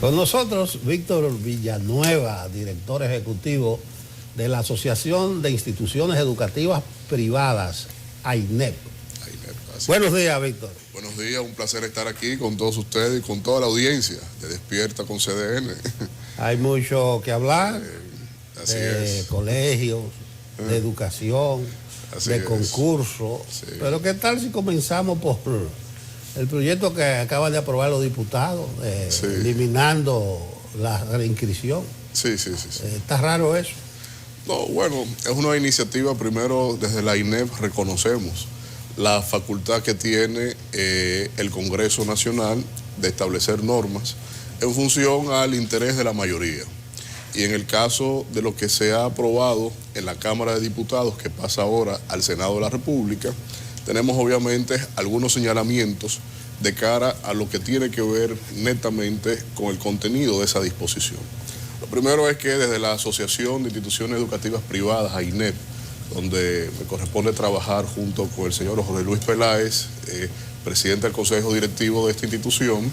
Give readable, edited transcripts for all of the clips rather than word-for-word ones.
Con nosotros, Víctor Villanueva, director ejecutivo de la Asociación de Instituciones Educativas Privadas, AINEP. Buenos días, Víctor. Buenos días, un placer estar aquí con todos ustedes y con toda la audiencia de Despierta con CDN. Hay mucho que hablar, de colegios, de educación, de concursos. Sí. Pero ¿qué tal si comenzamos por el proyecto que acaban de aprobar los diputados, eliminando la reinscripción? Sí. ¿Está raro eso? No, bueno, es una iniciativa, primero desde la AINEP reconocemos la facultad que tiene el Congreso Nacional de establecer normas en función al interés de la mayoría. Y en el caso de lo que se ha aprobado en la Cámara de Diputados, que pasa ahora al Senado de la República, tenemos obviamente algunos señalamientos de cara a lo que tiene que ver netamente con el contenido de esa disposición. Lo primero es que desde la Asociación de Instituciones Educativas Privadas, AINEP, donde me corresponde trabajar junto con el señor José Luis Peláez, presidente del Consejo Directivo de esta institución,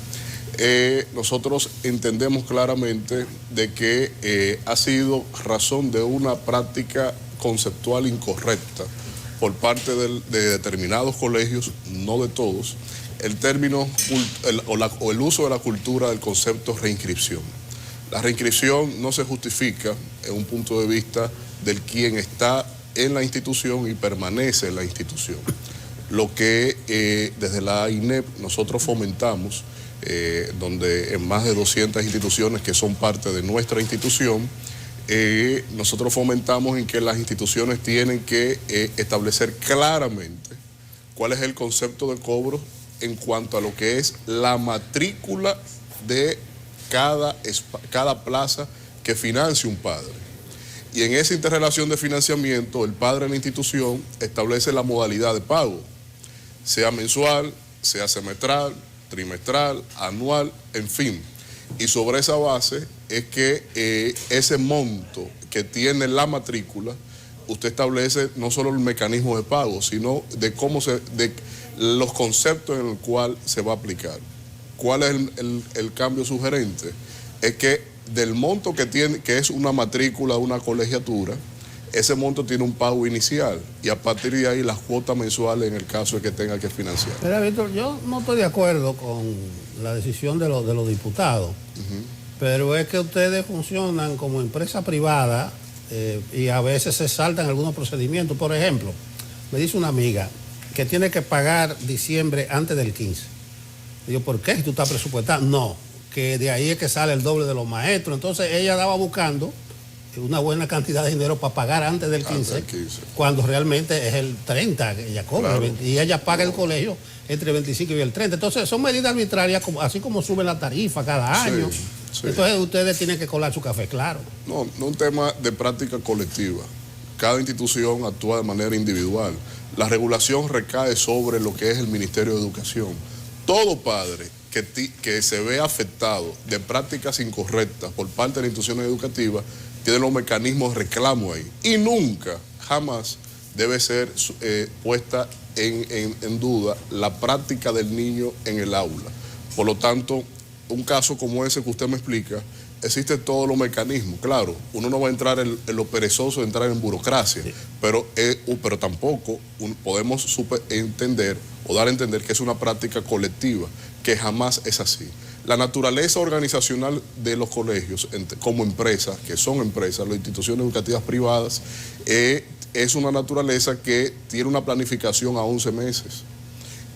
nosotros entendemos claramente de que ha sido razón de una práctica conceptual incorrecta por parte de determinados colegios, no de todos, el término o el uso de la cultura del concepto reinscripción. La reinscripción no se justifica en un punto de vista del quien está en la institución y permanece en la institución. Lo que desde la AINEP nosotros fomentamos, donde en más de 200 instituciones que son parte de nuestra institución, nosotros fomentamos en que las instituciones tienen que establecer claramente cuál es el concepto de cobro en cuanto a lo que es la matrícula de cada plaza que financie un padre. Y en esa interrelación de financiamiento, el padre en la institución establece la modalidad de pago, sea mensual, sea semestral, trimestral, anual, en fin. Y sobre esa base es que ese monto que tiene la matrícula, usted establece no solo el mecanismo de pago, sino de los conceptos en el cual se va a aplicar. ¿Cuál es el cambio sugerente? Es que del monto que tiene, que es una matrícula, una colegiatura, ese monto tiene un pago inicial y a partir de ahí las cuotas mensuales en el caso de que tenga que financiar. Mira, Víctor, yo no estoy de acuerdo con la decisión de los diputados, pero es que ustedes funcionan como empresa privada y a veces se saltan algunos procedimientos. Por ejemplo, me dice una amiga que tiene que pagar diciembre antes del 15. Digo, ¿por qué? Si tú estás presupuestado. No, que de ahí es que sale el doble de los maestros. Entonces ella estaba buscando una buena cantidad de dinero para pagar antes del 15, cuando realmente es el 30 que ella cobra, claro. Y ella paga el colegio entre el 25 y el 30. Entonces son medidas arbitrarias, así como suben la tarifa cada año. Sí. Entonces ustedes tienen que colar su café, claro. No es un tema de práctica colectiva. Cada institución actúa de manera individual. La regulación recae sobre lo que es el Ministerio de Educación. Todo padre que se ve afectado de prácticas incorrectas por parte de las instituciones educativas tiene los mecanismos de reclamo ahí. Y nunca, jamás debe ser puesta en duda la práctica del niño en el aula. Por lo tanto, un caso como ese que usted me explica, existen todos los mecanismos. Claro, uno no va a entrar en lo perezoso de entrar en burocracia, sí. pero tampoco podemos entender o dar a entender que es una práctica colectiva, que jamás es así. La naturaleza organizacional de los colegios como empresas, que son empresas, las instituciones educativas privadas, es una naturaleza que tiene una planificación a 11 meses.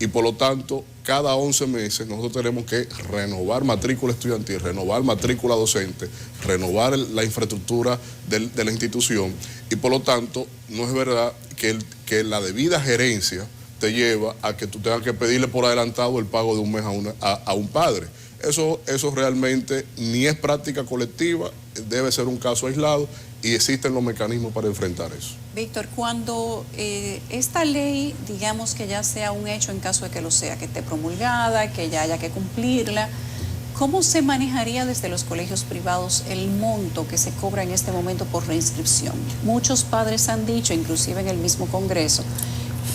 Y por lo tanto, cada 11 meses nosotros tenemos que renovar matrícula estudiantil, renovar matrícula docente, renovar la infraestructura de la institución. Y por lo tanto, no es verdad que la debida gerencia te lleva a que tú tengas que pedirle por adelantado el pago de un mes a un padre. Eso realmente ni es práctica colectiva, debe ser un caso aislado y existen los mecanismos para enfrentar eso. Víctor, cuando esta ley, digamos que ya sea un hecho en caso de que lo sea, que esté promulgada, que ya haya que cumplirla, ¿cómo se manejaría desde los colegios privados el monto que se cobra en este momento por reinscripción? Muchos padres han dicho, inclusive en el mismo Congreso,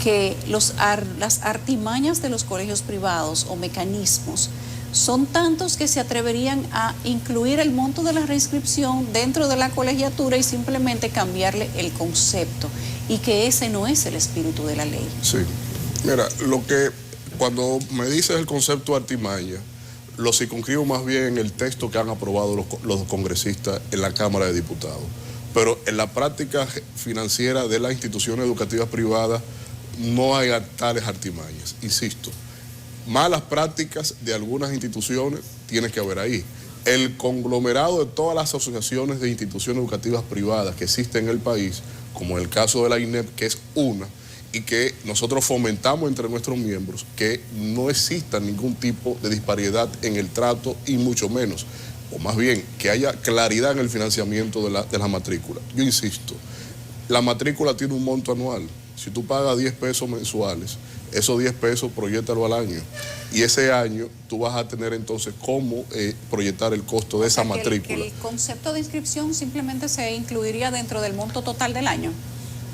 que las artimañas de los colegios privados o mecanismos son tantos que se atreverían a incluir el monto de la reinscripción dentro de la colegiatura y simplemente cambiarle el concepto, y que ese no es el espíritu de la ley. Sí, mira, cuando me dices el concepto de artimaña, lo circunscribo más bien en el texto que han aprobado los congresistas en la Cámara de Diputados. Pero en la práctica financiera de las instituciones educativas privadas no hay tales artimañas. Insisto, malas prácticas de algunas instituciones tiene que haber ahí. El conglomerado de todas las asociaciones de instituciones educativas privadas que existen en el país, como el caso de la INEP, que es una, y que nosotros fomentamos entre nuestros miembros que no exista ningún tipo de disparidad en el trato y mucho menos, o más bien, que haya claridad en el financiamiento de la matrícula. Yo insisto, la matrícula tiene un monto anual. Si tú pagas 10 pesos mensuales, esos 10 pesos proyéctalo al año. Y ese año tú vas a tener entonces cómo proyectar el costo de esa matrícula. El concepto de inscripción simplemente se incluiría dentro del monto total del año.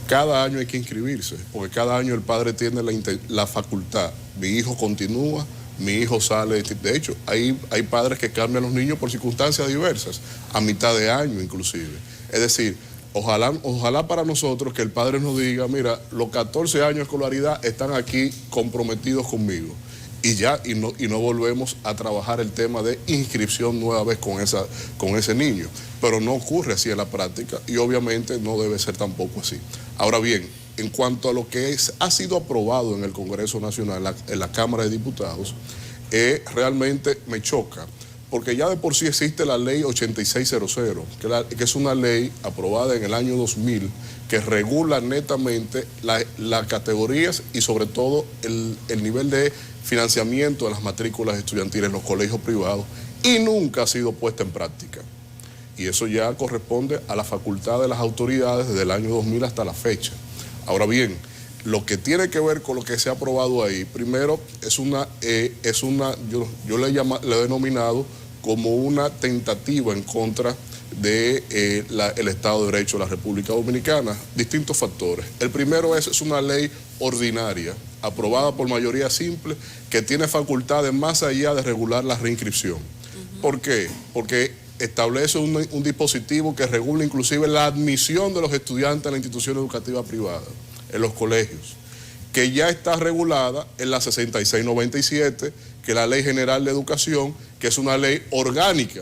Cada año hay que inscribirse, porque cada año el padre tiene la facultad. Mi hijo continúa, mi hijo sale. De hecho, hay padres que cambian a los niños por circunstancias diversas, a mitad de año inclusive. Es decir, ojalá para nosotros que el padre nos diga, mira, los 14 años de escolaridad están aquí comprometidos conmigo. Y no volvemos a trabajar el tema de inscripción nueva vez con ese niño. Pero no ocurre así en la práctica y obviamente no debe ser tampoco así. Ahora bien, en cuanto a lo que ha sido aprobado en el Congreso Nacional, en la Cámara de Diputados, realmente me choca, porque ya de por sí existe la ley 8600, que es una ley aprobada en el año 2000, que regula netamente las categorías y sobre todo el nivel de financiamiento de las matrículas estudiantiles en los colegios privados, y nunca ha sido puesta en práctica. Y eso ya corresponde a la facultad de las autoridades desde el año 2000 hasta la fecha. Ahora bien, lo que tiene que ver con lo que se ha aprobado ahí, primero yo le he denominado como una tentativa en contra del Estado de Derecho de la República Dominicana. Distintos factores. El primero es una ley ordinaria, aprobada por mayoría simple, que tiene facultades más allá de regular la reinscripción. ¿Por qué? Porque establece un dispositivo que regula inclusive la admisión de los estudiantes a la institución educativa privada, en los colegios, que ya está regulada en la 6697, que es la Ley General de Educación, que es una ley orgánica,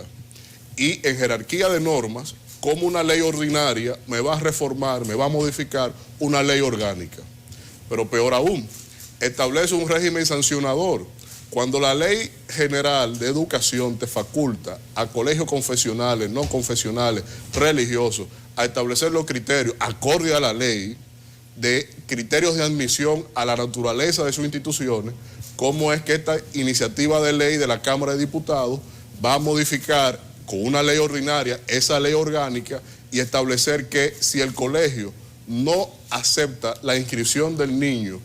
y en jerarquía de normas, como una ley ordinaria me va a reformar, me va a modificar una ley orgánica. Pero peor aún, establece un régimen sancionador. Cuando la Ley General de Educación te faculta a colegios confesionales, no confesionales, religiosos, a establecer los criterios acorde a la ley, de criterios de admisión a la naturaleza de sus instituciones, ¿cómo es que esta iniciativa de ley de la Cámara de Diputados va a modificar con una ley ordinaria esa ley orgánica y establecer que si el colegio no acepta la inscripción del niño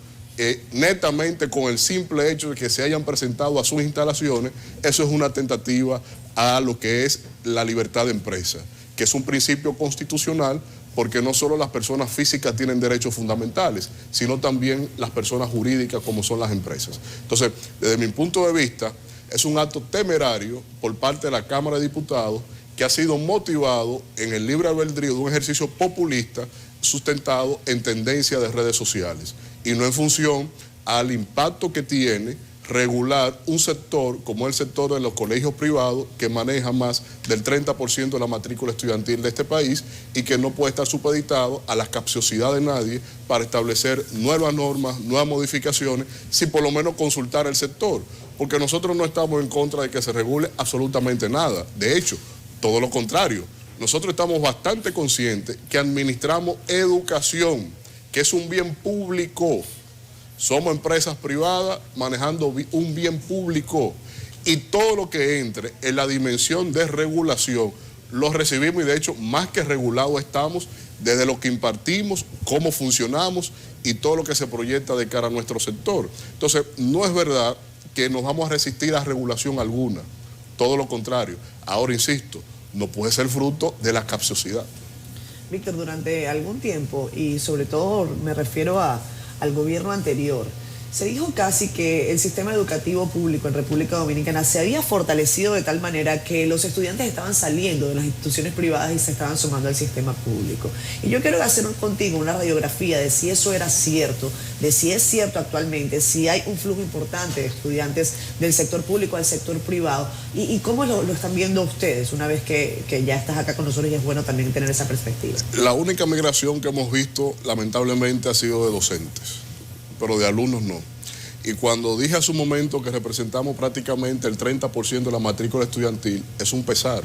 netamente con el simple hecho de que se hayan presentado a sus instalaciones, eso es una tentativa a lo que es la libertad de empresa, que es un principio constitucional, porque no solo las personas físicas tienen derechos fundamentales, sino también las personas jurídicas como son las empresas. Entonces, desde mi punto de vista, es un acto temerario por parte de la Cámara de Diputados que ha sido motivado en el libre albedrío de un ejercicio populista sustentado en tendencia de redes sociales y no en función al impacto que tiene regular un sector como el sector de los colegios privados, que maneja más del 30% de la matrícula estudiantil de este país y que no puede estar supeditado a la capciosidad de nadie para establecer nuevas normas, nuevas modificaciones, sin por lo menos consultar el sector, porque nosotros no estamos en contra de que se regule absolutamente nada. De hecho, todo lo contrario, nosotros estamos bastante conscientes que administramos educación, que es un bien público. Somos empresas privadas manejando un bien público y todo lo que entre en la dimensión de regulación lo recibimos, y de hecho más que regulados estamos desde lo que impartimos, cómo funcionamos y todo lo que se proyecta de cara a nuestro sector. Entonces, no es verdad que nos vamos a resistir a regulación alguna, todo lo contrario. Ahora, insisto, no puede ser fruto de la capciosidad. Víctor, durante algún tiempo, y sobre todo me refiero al gobierno anterior, Se dijo casi que el sistema educativo público en República Dominicana se había fortalecido de tal manera que los estudiantes estaban saliendo de las instituciones privadas y se estaban sumando al sistema público. Y yo quiero hacer contigo una radiografía de si eso era cierto, de si es cierto actualmente, si hay un flujo importante de estudiantes del sector público al sector privado y cómo lo están viendo ustedes una vez que ya estás acá con nosotros y es bueno también tener esa perspectiva. La única migración que hemos visto lamentablemente ha sido de docentes, pero de alumnos no. Y cuando dije a su momento que representamos prácticamente el 30% de la matrícula estudiantil, es un pesar,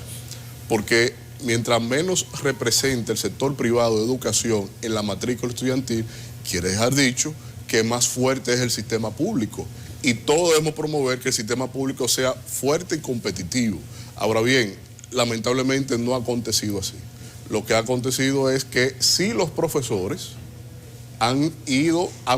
porque mientras menos represente el sector privado de educación en la matrícula estudiantil, quiere dejar dicho que más fuerte es el sistema público. Y todos debemos promover que el sistema público sea fuerte y competitivo. Ahora bien, lamentablemente no ha acontecido así. Lo que ha acontecido es que sí los profesores han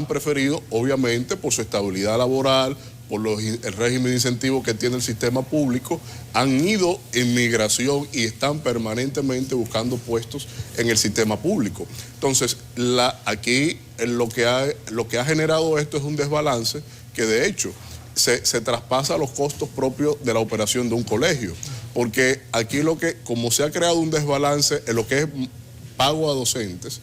preferido, obviamente, por su estabilidad laboral, por el régimen de incentivos que tiene el sistema público, han ido en migración y están permanentemente buscando puestos en el sistema público. Entonces, aquí lo que ha generado esto es un desbalance que de hecho se traspasa los costos propios de la operación de un colegio. Porque aquí como se ha creado un desbalance en lo que es pago a docentes,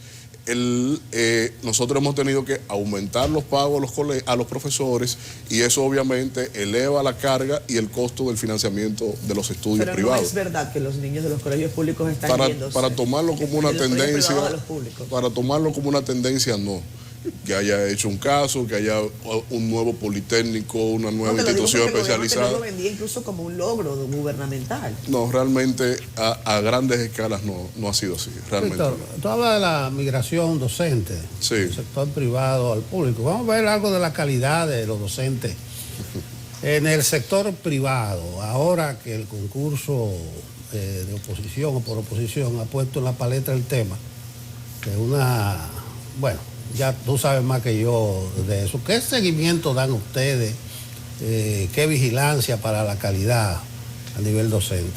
nosotros hemos tenido que aumentar los pagos a los profesores y eso obviamente eleva la carga y el costo del financiamiento de los estudios privados. Pero no es verdad que los niños de los colegios públicos están yéndose. Para tomarlo como una tendencia, no. Que haya hecho un caso, que haya un nuevo politécnico, una nueva institución especializada. Yo lo vendía incluso como un logro gubernamental. No, realmente a grandes escalas no ha sido así. Realmente. Víctor, tú hablas de la migración docente, sí, del sector privado al público. Vamos a ver algo de la calidad de los docentes en el sector privado. Ahora que el concurso de oposición o por oposición ha puesto en la palestra el tema de ya tú sabes más que yo de eso. ¿Qué seguimiento dan ustedes? ¿Qué vigilancia para la calidad a nivel docente?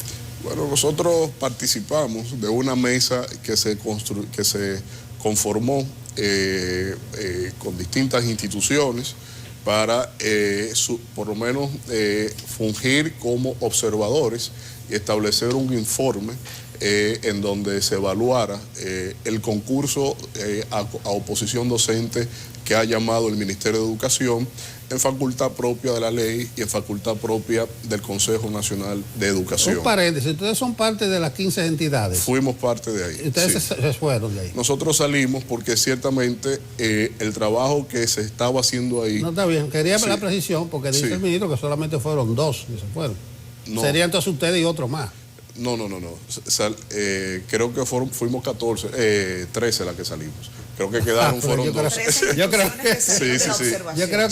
Bueno, nosotros participamos de una mesa que se conformó con distintas instituciones para por lo menos fungir como observadores y establecer un informe en donde se evaluara el concurso a oposición docente que ha llamado el Ministerio de Educación en facultad propia de la ley y en facultad propia del Consejo Nacional de Educación. Un paréntesis, ustedes son parte de las 15 entidades. Fuimos parte de ahí. Ustedes sí. se fueron de ahí. Nosotros salimos porque ciertamente el trabajo que se estaba haciendo ahí... No, está bien, quería sí. La precisión porque dice el ministro que solamente fueron 2 que se fueron. No. Serían entonces ustedes y otro más. No. Creo que fuimos 13 las que salimos. Creo que quedaron fueron 2. Yo creo que Sí.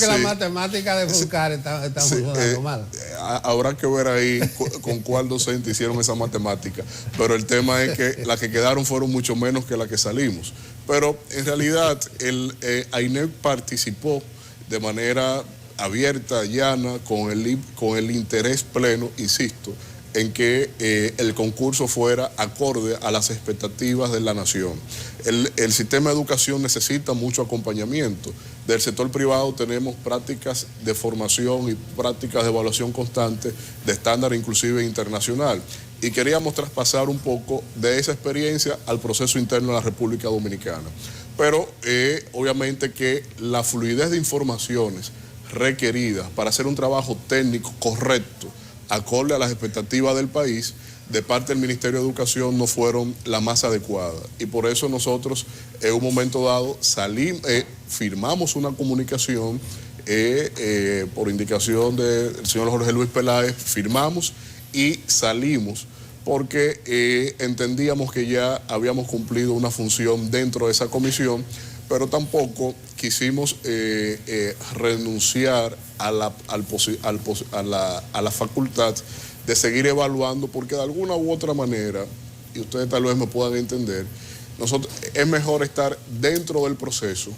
la matemática de Fulcar está funcionando mal. Habrá que ver ahí con cuál docente hicieron esa matemática. Pero el tema es que las que quedaron fueron mucho menos que las que salimos. Pero en realidad AINEP participó de manera abierta, llana, con el interés pleno, insisto, en que el concurso fuera acorde a las expectativas de la nación. El sistema de educación necesita mucho acompañamiento. Del sector privado tenemos prácticas de formación y prácticas de evaluación constante de estándar inclusive internacional. Y queríamos traspasar un poco de esa experiencia al proceso interno de la República Dominicana. Pero obviamente que la fluidez de informaciones requeridas para hacer un trabajo técnico correcto, acorde a las expectativas del país, de parte del Ministerio de Educación no fueron la más adecuada. Y por eso nosotros en un momento dado firmamos una comunicación por indicación del señor Jorge Luis Peláez, firmamos y salimos porque entendíamos que ya habíamos cumplido una función dentro de esa comisión, pero tampoco quisimos renunciar a la facultad de seguir evaluando, porque de alguna u otra manera, y ustedes tal vez me puedan entender, es mejor estar dentro del proceso,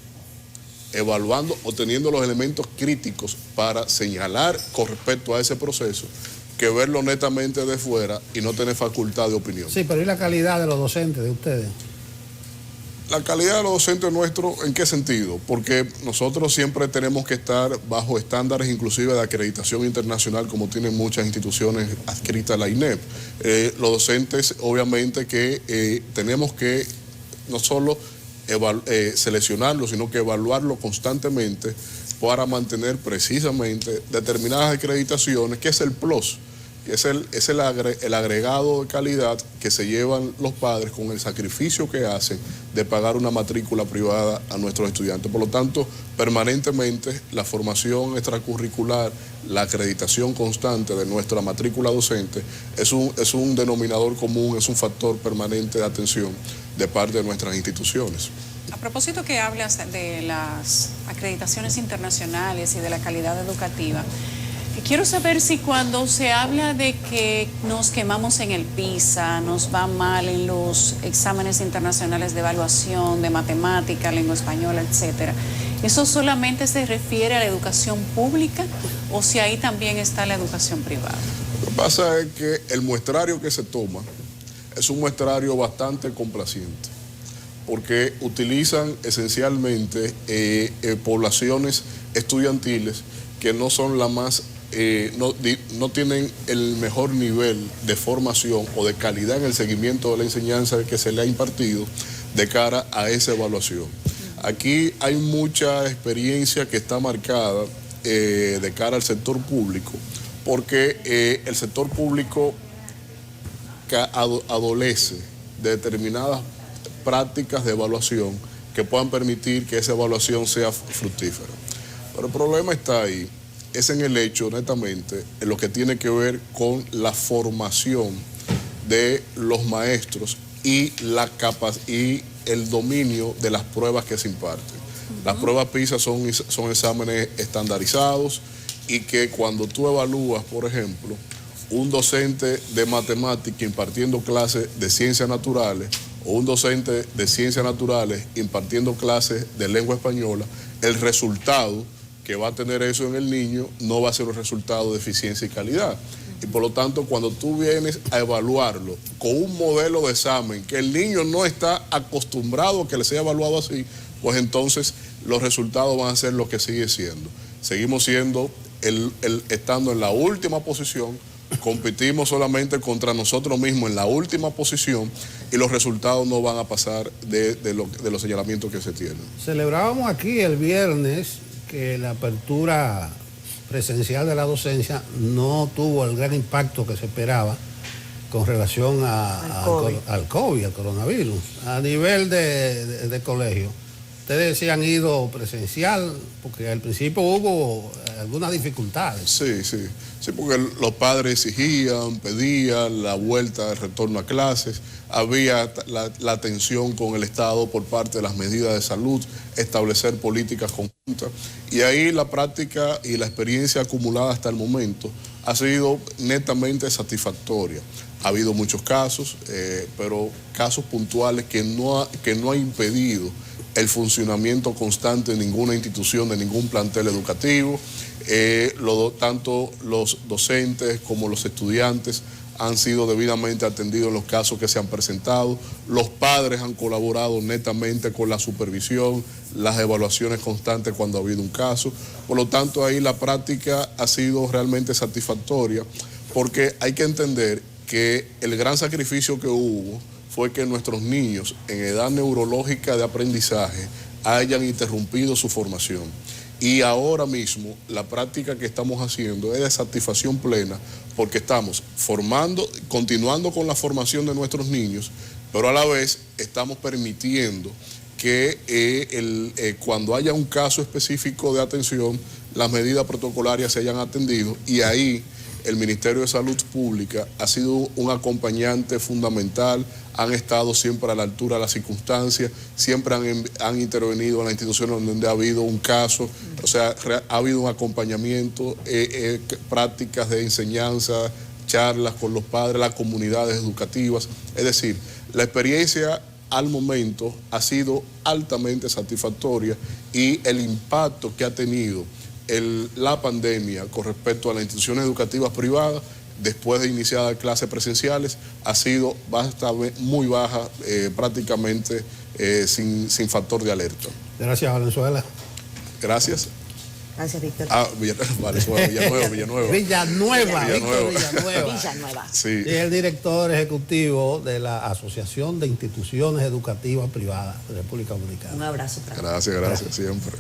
evaluando o teniendo los elementos críticos para señalar con respecto a ese proceso, que verlo netamente de fuera y no tener facultad de opinión. Sí, pero ¿y la calidad de los docentes de ustedes? La calidad de los docentes nuestros, ¿en qué sentido? Porque nosotros siempre tenemos que estar bajo estándares inclusive de acreditación internacional, como tienen muchas instituciones adscritas a la INEP. Los docentes, obviamente que tenemos que no solo seleccionarlos, sino que evaluarlo constantemente para mantener precisamente determinadas acreditaciones, que es el plus. Es el agregado de calidad que se llevan los padres con el sacrificio que hacen de pagar una matrícula privada a nuestros estudiantes. Por lo tanto, permanentemente la formación extracurricular, la acreditación constante de nuestra matrícula docente es un denominador común, es un factor permanente de atención de parte de nuestras instituciones. A propósito que hablas de las acreditaciones internacionales y de la calidad educativa, quiero saber si cuando se habla de que nos quemamos en el PISA, nos va mal en los exámenes internacionales de evaluación, de matemática, lengua española, etcétera, ¿eso solamente se refiere a la educación pública o si ahí también está la educación privada? Lo que pasa es que el muestrario que se toma es un muestrario bastante complaciente, porque utilizan esencialmente poblaciones estudiantiles que no son la más... no tienen el mejor nivel de formación o de calidad en el seguimiento de la enseñanza que se le ha impartido de cara a esa evaluación. Aquí hay mucha experiencia que está marcada de cara al sector público, porque el sector público adolece de determinadas prácticas de evaluación que puedan permitir que esa evaluación sea fructífera. Pero el problema está ahí, es en el hecho, netamente, en lo que tiene que ver con la formación de los maestros y el dominio de las pruebas que se imparten. Las pruebas PISA son exámenes estandarizados y que cuando tú evalúas, por ejemplo, un docente de matemática impartiendo clases de ciencias naturales o un docente de ciencias naturales impartiendo clases de lengua española, el resultado que va a tener eso en el niño no va a ser un resultado de eficiencia y calidad. Y por lo tanto, cuando tú vienes a evaluarlo con un modelo de examen que el niño no está acostumbrado a que le sea evaluado así, pues entonces los resultados van a ser lo que sigue siendo. Seguimos siendo, estando en la última posición, competimos solamente contra nosotros mismos en la última posición y los resultados no van a pasar de los señalamientos que se tienen. Celebrábamos aquí el viernes que la apertura presencial de la docencia no tuvo el gran impacto que se esperaba con relación al COVID, al coronavirus. A nivel de colegio, ustedes se han ido presencial, porque al principio hubo algunas dificultades. Sí, porque los padres exigían, pedían la vuelta del retorno a clases, había la tensión con el Estado por parte de las medidas de salud, establecer políticas conjuntas, y ahí la práctica y la experiencia acumulada hasta el momento ha sido netamente satisfactoria. Ha habido muchos casos, pero casos puntuales que no ha impedido el funcionamiento constante de ninguna institución, de ningún plantel educativo. Tanto los docentes como los estudiantes han sido debidamente atendidos en los casos que se han presentado. Los padres han colaborado netamente con la supervisión, las evaluaciones constantes cuando ha habido un caso. Por lo tanto, ahí la práctica ha sido realmente satisfactoria, porque hay que entender que el gran sacrificio que hubo fue que nuestros niños en edad neurológica de aprendizaje hayan interrumpido su formación. Y ahora mismo la práctica que estamos haciendo es de satisfacción plena, porque estamos continuando con la formación de nuestros niños, pero a la vez estamos permitiendo que cuando haya un caso específico de atención, las medidas protocolarias se hayan atendido, y ahí el Ministerio de Salud Pública ha sido un acompañante fundamental, han estado siempre a la altura de las circunstancias, siempre han intervenido en las instituciones donde ha habido un caso, o sea, ha habido un acompañamiento, prácticas de enseñanza, charlas con los padres, las comunidades educativas. Es decir, la experiencia al momento ha sido altamente satisfactoria, y el impacto que ha tenido la pandemia con respecto a las instituciones educativas privadas después de iniciadas clases presenciales ha sido muy baja, prácticamente sin factor de alerta. Gracias, Valenzuela. Gracias. Gracias, Víctor. Villanueva. Villanueva. Sí. Y el director ejecutivo de la Asociación de Instituciones Educativas Privadas de República Dominicana. Un abrazo para Gracias, siempre.